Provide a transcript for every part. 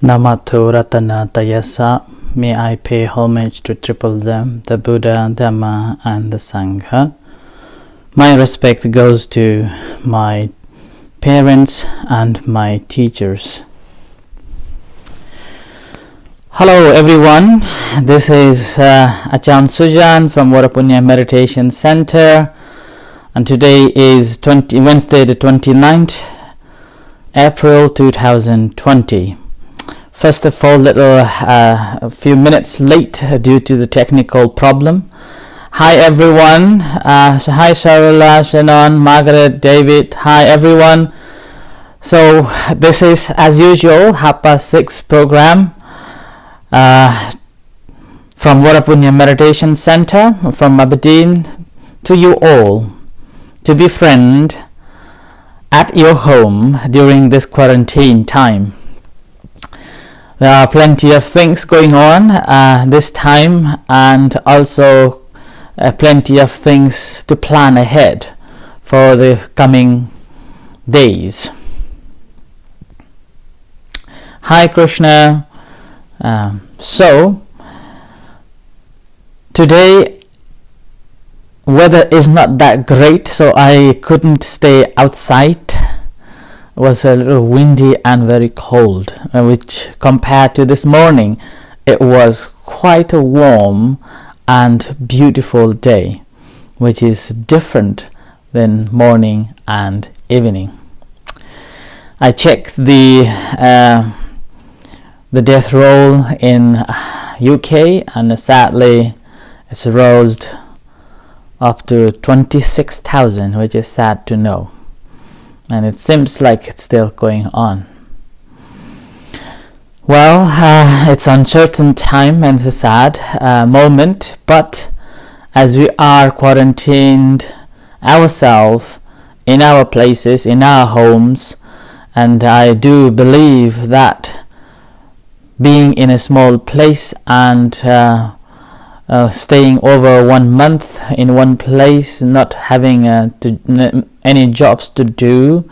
Namato Ratana Tayasa. May I pay homage to triple them, the Buddha, Dhamma and the Sangha. My respect goes to my parents and my teachers. Hello everyone, this is Achan Sujan from Varapunya Meditation Center, and today is Wednesday the 29th April 2020. First of all, a few minutes late due to the technical problem. Hi everyone, hi Sharula, Shannon, Margaret, David, hi everyone. So this is as usual 6:30 program from Varapunya Meditation Center from Aberdeen to you all to befriend at your home during this quarantine time. There are plenty of things going on this time, and also plenty of things to plan ahead for the coming days. Hi Krishna. So today weather is not that great, so I couldn't stay outside. It was a little windy and very cold, which compared to this morning, it was quite a warm and beautiful day, which is different than morning and evening. I checked the death roll in UK, and sadly it's rose up to 26,000, which is sad to know. And it seems like it's still going on. Well, it's uncertain time and it's a sad moment, but as we are quarantined ourselves in our places, in our homes, and I do believe that being in a small place and staying over 1 month in one place, not having any jobs to do,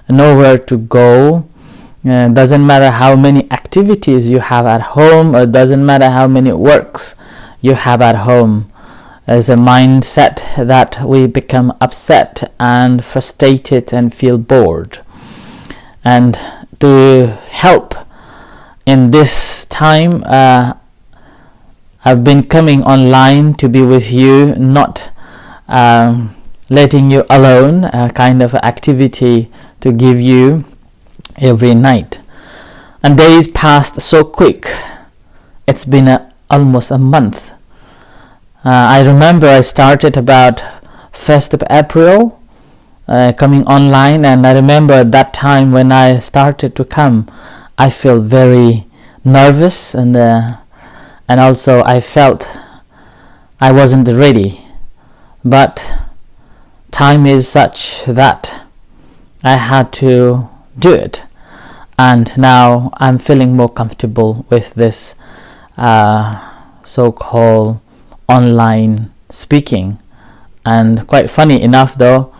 nowhere to go, doesn't matter how many activities you have at home, or doesn't matter how many works you have at home, as a mindset that we become upset and frustrated and feel bored. And to help in this time, I've been coming online to be with you, not letting you alone, a kind of activity to give you every night. And days passed so quick. It's been almost a month. I remember I started about 1st of April coming online, and I remember at that time when I started to come, I felt very nervous, and also I felt I wasn't ready. But time is such that I had to do it, and now I'm feeling more comfortable with this so-called online speaking. And quite funny enough though,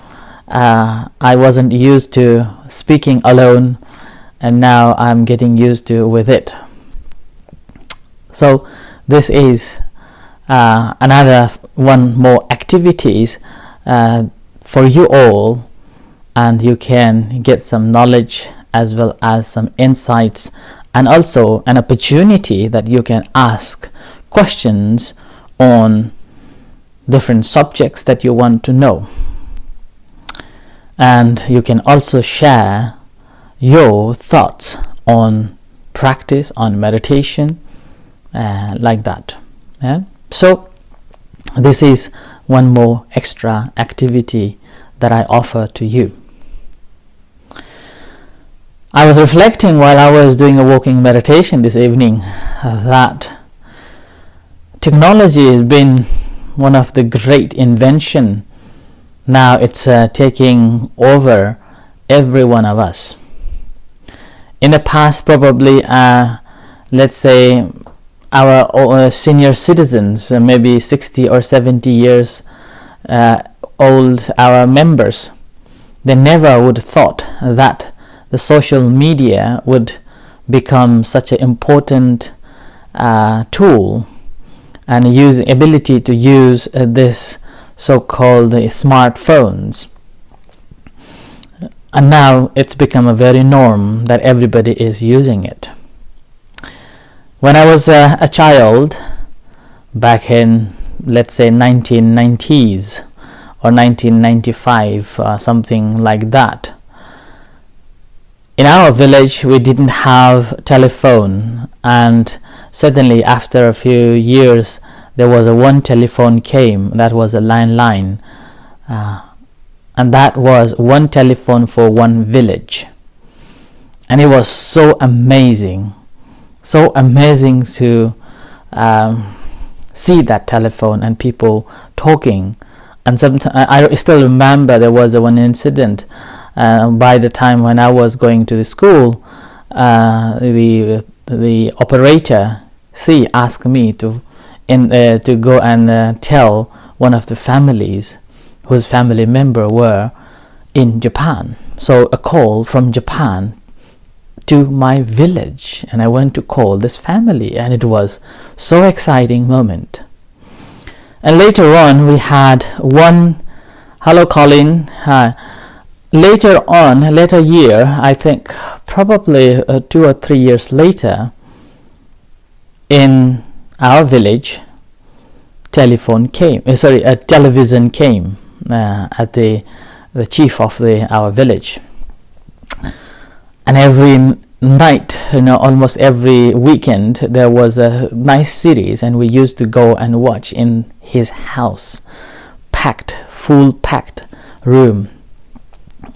I wasn't used to speaking alone, and now I'm getting used to with it. So this is another one more activities for you all, and you can get some knowledge as well as some insights, and also an opportunity that you can ask questions on different subjects that you want to know. And you can also share your thoughts on practice, on meditation, like that. So this is one more extra activity that I offer to you. I was reflecting while I was doing a walking meditation this evening that technology has been one of the great invention. Now it's taking over every one of us. In the past, probably let's say our senior citizens, maybe 60 or 70 years old, our members, they never would have thought that the social media would become such an important tool, and ability to use this so-called smartphones. And now it's become a very norm that everybody is using it. When I was a child, back in, let's say, 1990s or 1995, something like that, in our village we didn't have telephone, and suddenly after a few years there was one telephone came, that was a landline, and that was one telephone for one village. And it was so amazing to see that telephone and people talking. And sometimes I still remember there was one incident. By the time when I was going to the school, the operator asked me to go and tell one of the families whose family member were in Japan. So a call from Japan to my village, and I went to call this family, and it was so exciting moment. And later on we had one, hello Colin, later year, I think probably 2 or 3 years later, in our village, television came at the chief of our village. And every night, almost every weekend, there was a nice series, and we used to go and watch in his house, full packed room.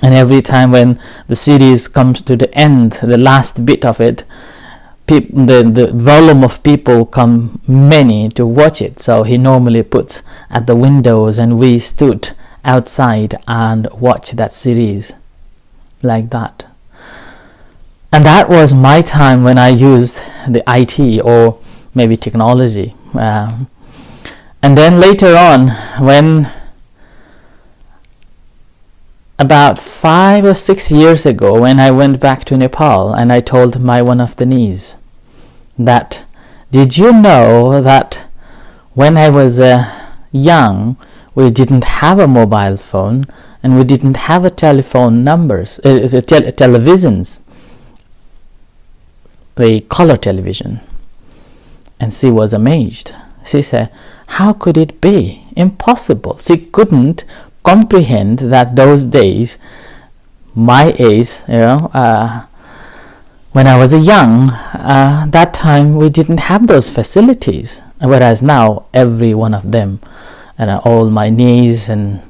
And every time when the series comes to the end, the last bit of it, the volume of people come many to watch it. So he normally puts at the windows, and we stood outside and watched that series like that. And that was my time when I used the IT or maybe technology. And then later on, when about 5 or 6 years ago, when I went back to Nepal, and I told one of the niece that, did you know that when I was young, we didn't have a mobile phone, and we didn't have a telephone numbers, televisions, the color television. And she was amazed. She said, how could it be? Impossible. She couldn't comprehend that those days, my age, when I was young, that time we didn't have those facilities, whereas now every one of them, and all my niece and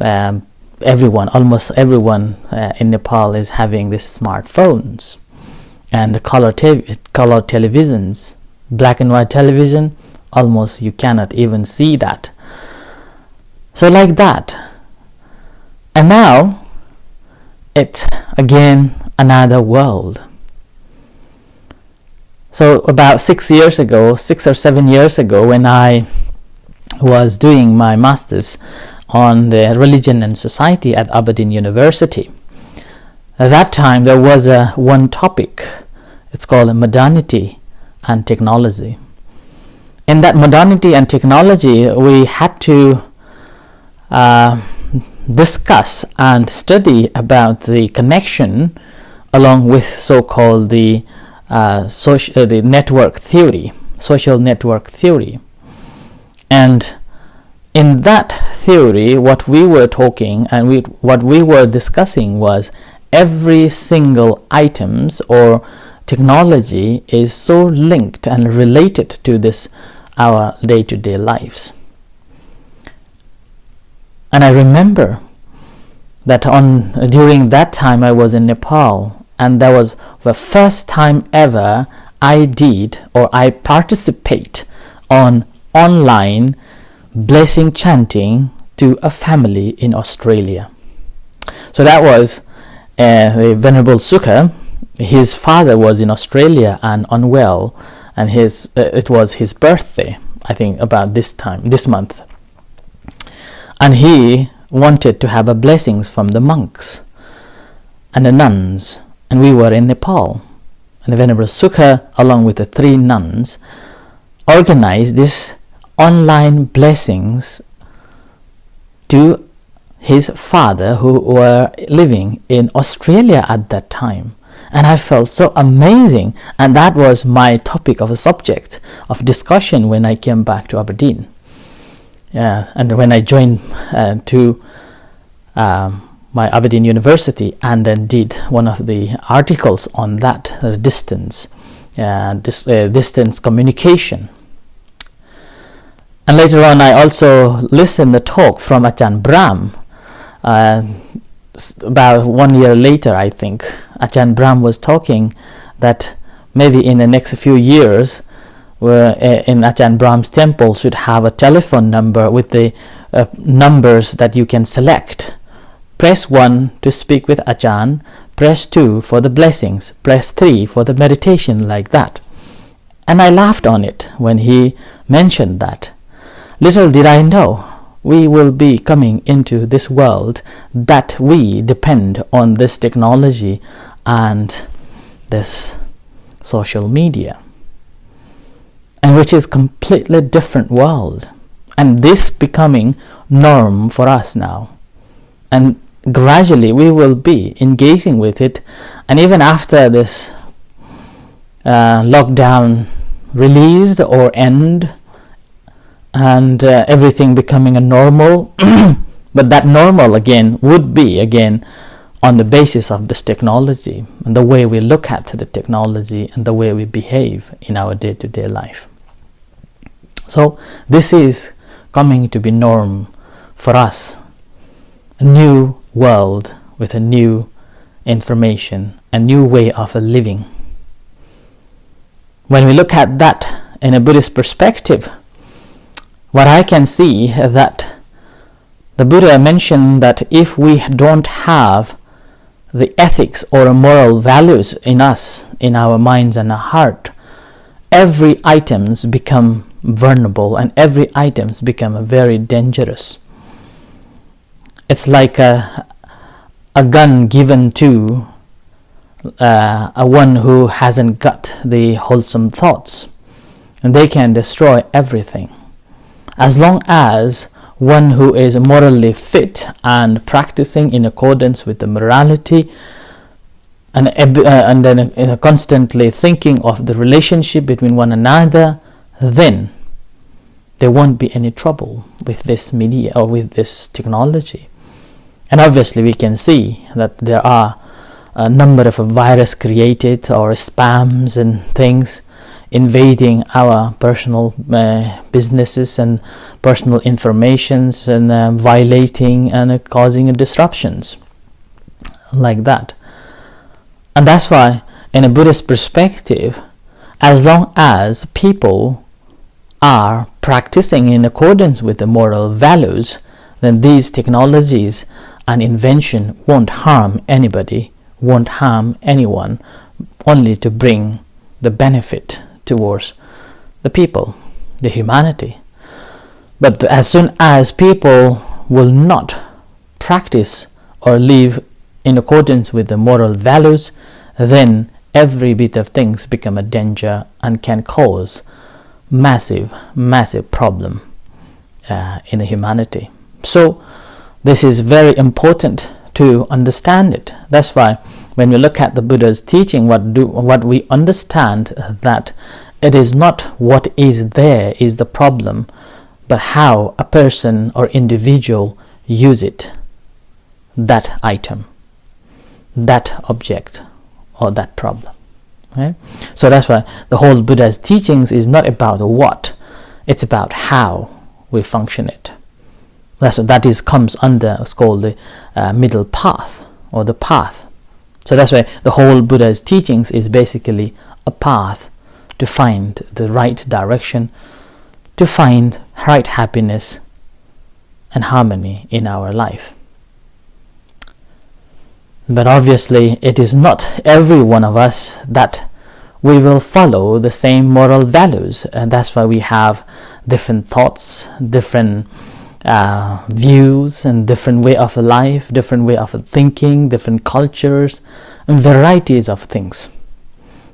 almost everyone in Nepal is having these smartphones and color televisions. Black and white television, almost you cannot even see that. So like that. And now it's again another world. So about 6 or 7 years ago, when I was doing my master's on the religion and society at Aberdeen University, at that time there was one topic. It's called modernity and technology. In that modernity and technology, we had to discuss and study about the connection along with so-called the network theory, social network theory. And in that theory, what we were talking and what we were discussing was every single items or technology is so linked and related to this our day-to-day lives. And I remember that during that time I was in Nepal, and that was the first time ever I participate on online blessing chanting to a family in Australia. So that was the Venerable Sukha. His father was in Australia and unwell, and it was his birthday, I think about this month. And he wanted to have blessings from the monks and the nuns, and we were in Nepal. and the Venerable Sukha, along with the 3 nuns, organized this online blessings to his father, who were living in Australia at that time. And I felt so amazing, and that was my topic of a subject of discussion when I came back to Aberdeen. And when I joined to my Aberdeen University, and then did one of the articles on that distance communication. And later on, I also listened to the talk from Ajahn Brahm. About 1 year later, I think, Ajahn Brahm was talking that maybe in the next few years, in Ajahn Brahm's temple should have a telephone number with the numbers that you can select. Press 1 to speak with Ajahn, press 2 for the blessings, press 3 for the meditation, like that. And I laughed on it when he mentioned that. Little did I know we will be coming into this world that we depend on this technology and this social media, and which is completely different world, and this becoming norm for us now. And gradually we will be engaging with it, and even after this lockdown released or end, and everything becoming a normal, but that normal again would be again on the basis of this technology and the way we look at the technology and the way we behave in our day-to-day life. So this is coming to be norm for us, a new world with a new information, a new way of living. When we look at that in a Buddhist perspective, what I can see that the Buddha mentioned that if we don't have the ethics or moral values in us, in our minds and our heart, every items become vulnerable and every items become very dangerous. It's like a gun given to a one who hasn't got the wholesome thoughts, and they can destroy everything. As long as one who is morally fit and practicing in accordance with the morality, and then constantly thinking of the relationship between one another, then there won't be any trouble with this media or with this technology. And obviously we can see that there are a number of virus created or spams and things invading our personal businesses and personal informations, and violating and causing disruptions like that. And that's why in a Buddhist perspective, as long as people are practicing in accordance with the moral values, then these technologies and invention won't harm anybody, won't harm anyone, only to bring the benefit towards the people, the humanity. But as soon as people will not practice or live in accordance with the moral values, then every bit of things become a danger and can cause massive problem in the humanity. So this is very important to understand it. That's why when we look at the Buddha's teaching, what we understand that it is not what is there is the problem, but how a person or individual use it, that item, that object, or that problem. Okay? So that's why the whole Buddha's teachings is not about what, it's about how we function it. That comes under, it's called the middle path, or the path. So that's why the whole Buddha's teachings is basically a path to find the right direction, to find right happiness and harmony in our life. But obviously it is not every one of us that we will follow the same moral values, and that's why we have different thoughts, different views, and different way of life, different way of thinking, different cultures, and varieties of things.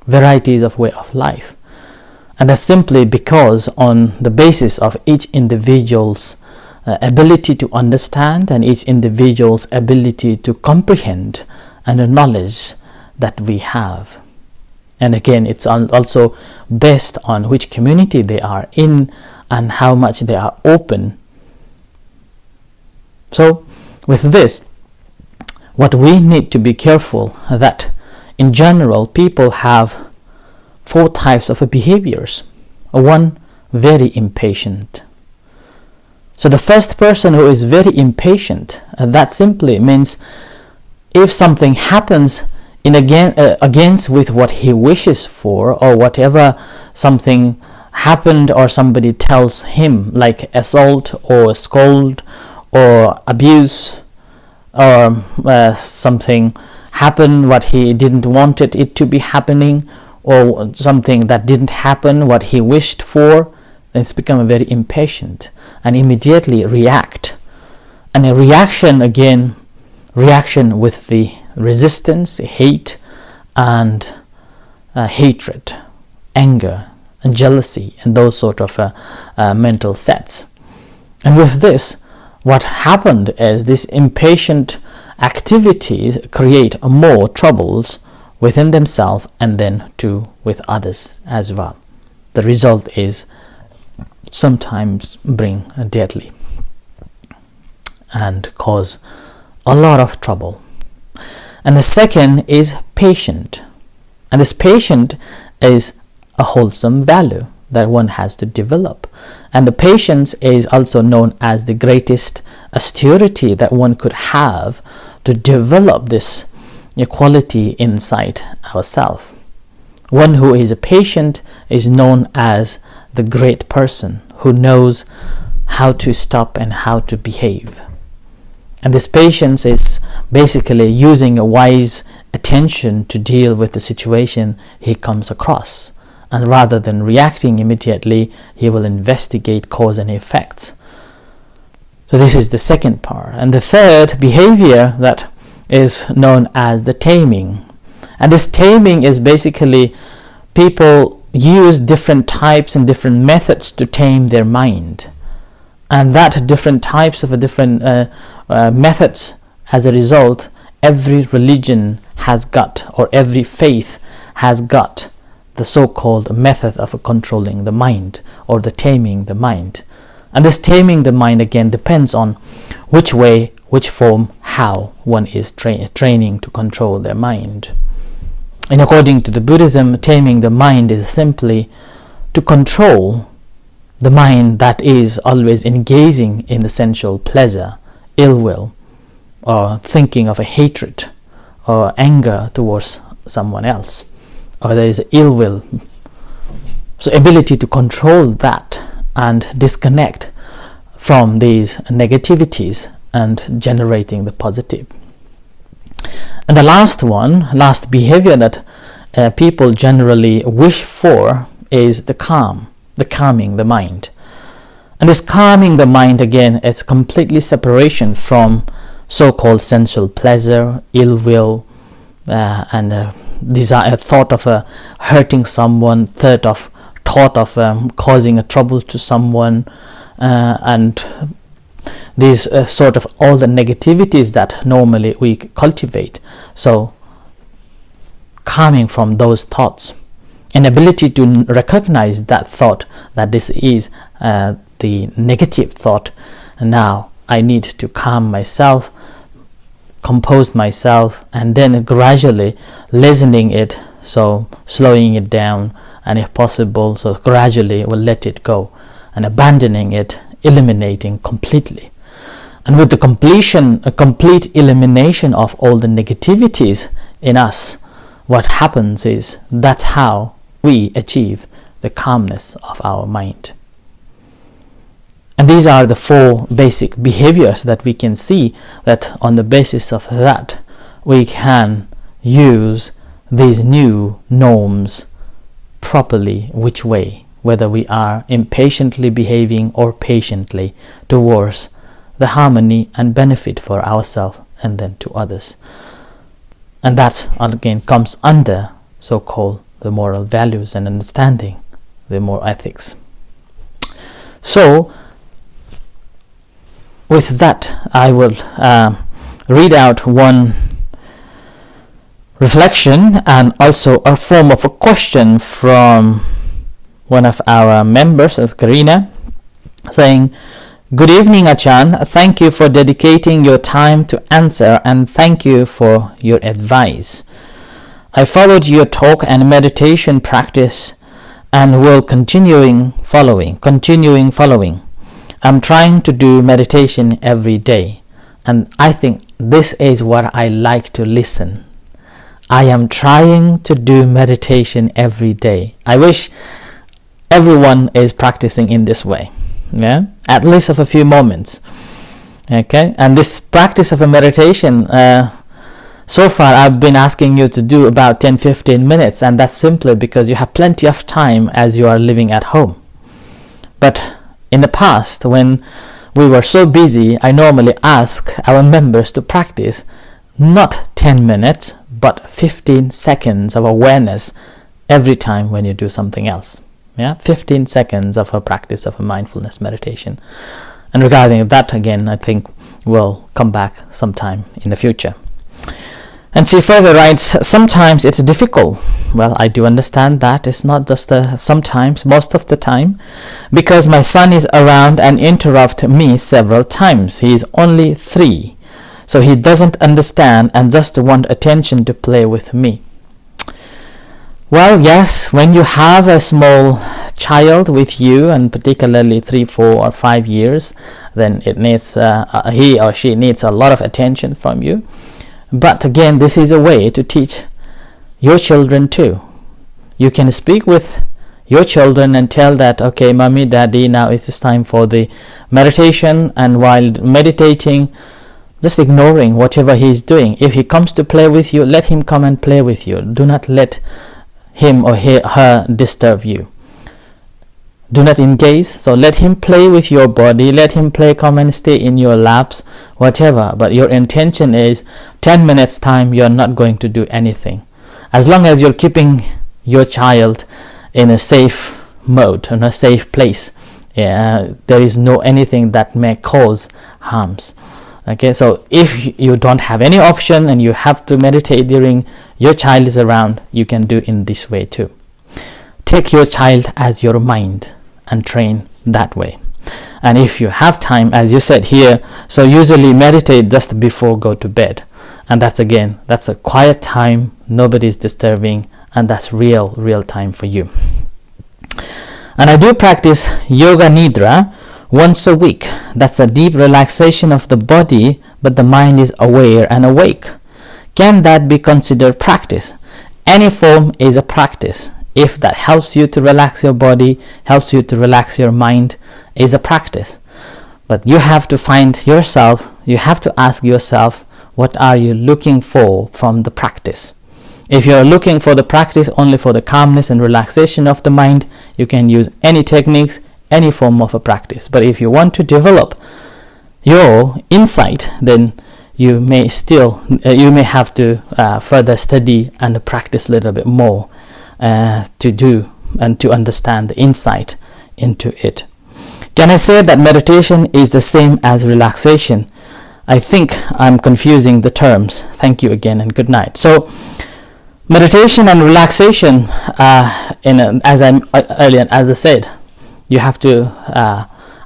varieties of way of life. And that's simply because on the basis of each individual's ability to understand and each individual's ability to comprehend and the knowledge that we have. And again, it's also based on which community they are in and how much they are open. So with this, what we need to be careful that in general people have 4 types of behaviors. One, very impatient. So the first person who is very impatient, that simply means if something happens against with what he wishes for, or whatever something happened or somebody tells him, like assault or scold or abuse, or something happened what he didn't want it to be happening, or something that didn't happen what he wished for, it's become very impatient and immediately react. And a reaction with the resistance, hate, and hatred, anger, and jealousy, and those sort of mental sets. And with this, what happened is these impatient activities create more troubles within themselves and then too with others as well. The result is sometimes bring deadly and cause a lot of trouble. And the second is patient. And this patient is a wholesome value that one has to develop. And the patience is also known as the greatest austerity that one could have to develop this quality inside ourselves. One who is a patient is known as the great person who knows how to stop and how to behave. And this patience is basically using a wise attention to deal with the situation he comes across. And rather than reacting immediately, he will investigate cause and effects. So this is the second part. And the third behavior that is known as the taming. And this taming is basically people use different types and different methods to tame their mind. And that different types of different methods, as a result, every religion has got, or every faith has got, the so-called method of controlling the mind or the taming the mind. And this taming the mind again depends on which way, which form, how one is training to control their mind. And according to the Buddhism, taming the mind is simply to control the mind that is always engaging in the sensual pleasure, ill will, or thinking of a hatred or anger towards someone else, or there is ill will. So ability to control that and disconnect from these negativities and generating the positive. And the last behavior that people generally wish for is the calming the mind. And this calming the mind again is completely separation from so-called sensual pleasure, ill will, and desire, thought of hurting someone, thought of causing a trouble to someone, and these sort of all the negativities that normally we cultivate. So calming from those thoughts, an ability to recognize that thought, that this is the negative thought, and now I need to calm myself, compose myself, and then gradually lessening it, so slowing it down, and if possible, so gradually we'll let it go, and abandoning it, eliminating completely. And with the complete elimination of all the negativities in us, what happens is that's how we achieve the calmness of our mind. And these are the 4 basic behaviors that we can see that on the basis of that we can use these new norms properly, which way, whether we are impatiently behaving or patiently towards the harmony and benefit for ourselves and then to others. And that again comes under so-called the moral values and understanding the moral ethics. So with that, I will read out one reflection and also a form of a question from one of our members, as Karina, saying, "Good evening, Achan. Thank you for dedicating your time to answer, and thank you for your advice. I followed your talk and meditation practice and will continuing following. I'm trying to do meditation every day, and I think this is what I like to listen. I am trying to do meditation every day." I wish everyone is practicing in this way, at least of a few moments. Okay, and this practice of a meditation, so far I've been asking you to do about 10-15 minutes, and that's simply because you have plenty of time as you are living at home. But in the past, when we were so busy, I normally ask our members to practice not 10 minutes but 15 seconds of awareness every time when you do something else. 15 seconds of a practice of a mindfulness meditation. And regarding that, again, I think we'll come back sometime in the future. And she further writes, "Sometimes it's difficult." Well, I do understand that. It's not just sometimes, most of the time, because my son is around and interrupt me several times. He is only 3, so he doesn't understand and just want attention to play with me. Well, yes, when you have a small child with you, and particularly 3, 4, or 5 years, then it needs he or she needs a lot of attention from you. But again, this is a way to teach your children too. You can speak with your children and tell that, okay, mommy, daddy, now it's time for the meditation, and while meditating, just ignoring whatever he is doing. If he comes to play with you, let him come and play with you. Do not let him or her disturb you. Do not engage. So let him play with your body, let him play, come and stay in your laps, whatever. But your intention is 10 minutes time, you're not going to do anything. As long as you're keeping your child in a safe mode, in a safe place, there is no anything that may cause harms. Okay, so if you don't have any option and you have to meditate during your child is around, you can do in this way too. Take your child as your mind and train that way. And if you have time, as you said here, so usually meditate just before go to bed. And that's a quiet time, nobody's disturbing, and that's real time for you. And I do practice Yoga Nidra once a week. That's a deep relaxation of the body, but the mind is aware and awake. Can that be considered practice? Any form is a practice. If that helps you to relax your body, helps you to relax your mind, is a practice. But you have to find yourself, you have to ask yourself, what are you looking for from the practice? If you're looking for the practice only for the calmness and relaxation of the mind, you can use any techniques, any form of a practice. But if you want to develop your insight, then you may have to further study and practice a little bit more to do and to understand the insight into it. Can I say that meditation is the same as relaxation? I think I'm confusing the terms. Thank you again and good night. So meditation and relaxation, as I said, you have to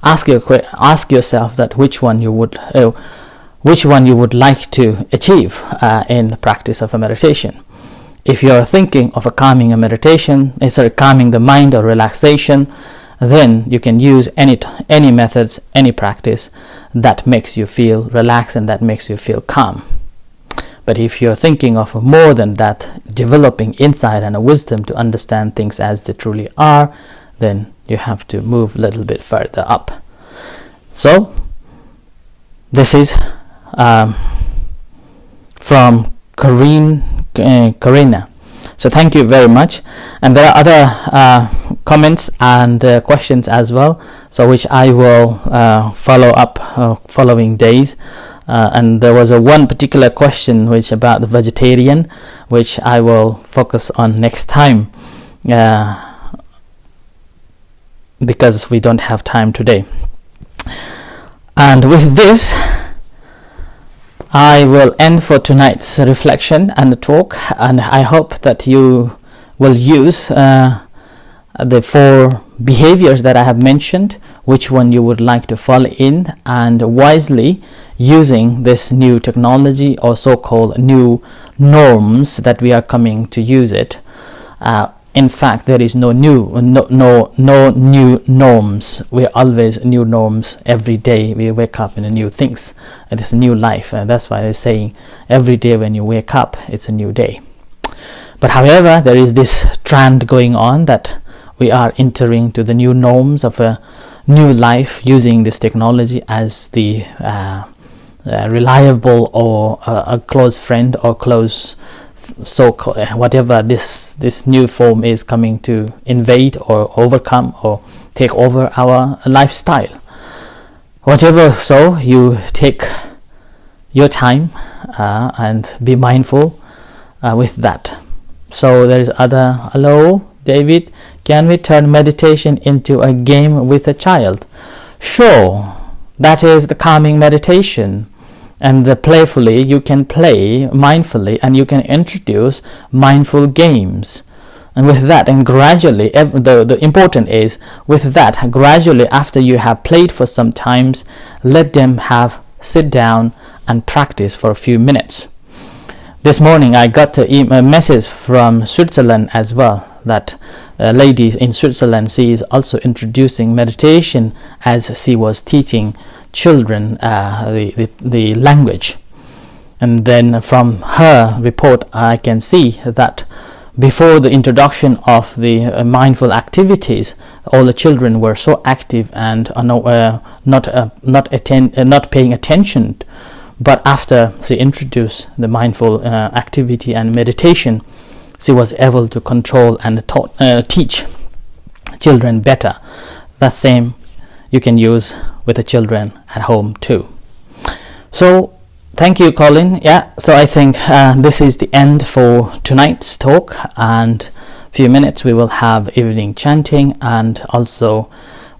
ask yourself that which one you would like to achieve in the practice of a meditation. If you are thinking of calming the mind or relaxation, then you can use any methods, any practice that makes you feel relaxed and that makes you feel calm. But if you're thinking of more than that, developing insight and a wisdom to understand things as they truly are, then you have to move a little bit further up. So this is from Karina. So thank you very much. And there are other comments and questions as well, so which I will follow up following days. And there was one particular question which about the vegetarian, which I will focus on next time, because we don't have time today. And with this, I will end for tonight's reflection and talk, and I hope that you will use the 4 behaviors that I have mentioned, which one you would like to follow in, and wisely using this new technology, or so-called new norms that we are coming to use it. In fact, there is no new norms. We're always new norms. Every day we wake up in a new things. It is a new life. That's why they're saying every day when you wake up, it's a new day. But however, there is this trend going on that we are entering to the new norms of a new life, using this technology as the reliable or a close friend or close, so whatever this new form is coming to invade or overcome or take over our lifestyle. Whatever, so you take your time and be mindful with that. So there is other. Hello David, can we turn meditation into a game with a child? Sure, that is the calming meditation. And playfully you can play mindfully, and you can introduce mindful games. And with that, and gradually, the important is, with that, gradually after you have played for some times, let them sit down and practice for a few minutes. This morning I got a message from Switzerland as well, that a lady in Switzerland, she is also introducing meditation as she was teaching children the language. And then from her report I can see that before the introduction of the mindful activities, all the children were so active and not paying attention. But after she introduced the mindful activity and meditation, she was able to control and teach children better. That same you can use with the children at home too. So thank you, Colin. Yeah, so I think this is the end for tonight's talk, and few minutes we will have evening chanting, and also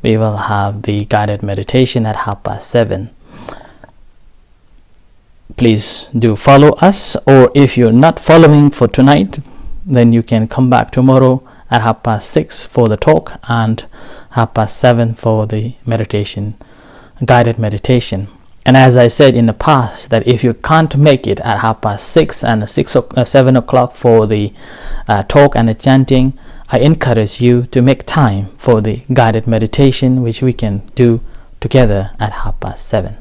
we will have the guided meditation at 7:30. Please do follow us, or if you're not following for tonight, then you can come back tomorrow at 6:30 for the talk, and 7:30 for the meditation, guided meditation. And as I said in the past, that if you can't make it at 6:30 and 7 o'clock for the talk and the chanting, I encourage you to make time for the guided meditation, which we can do together at 7:30.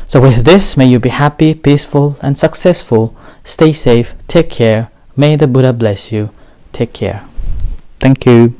So with this, may you be happy, peaceful, and successful. Stay safe. Take care. May the Buddha bless you. Take care. Thank you.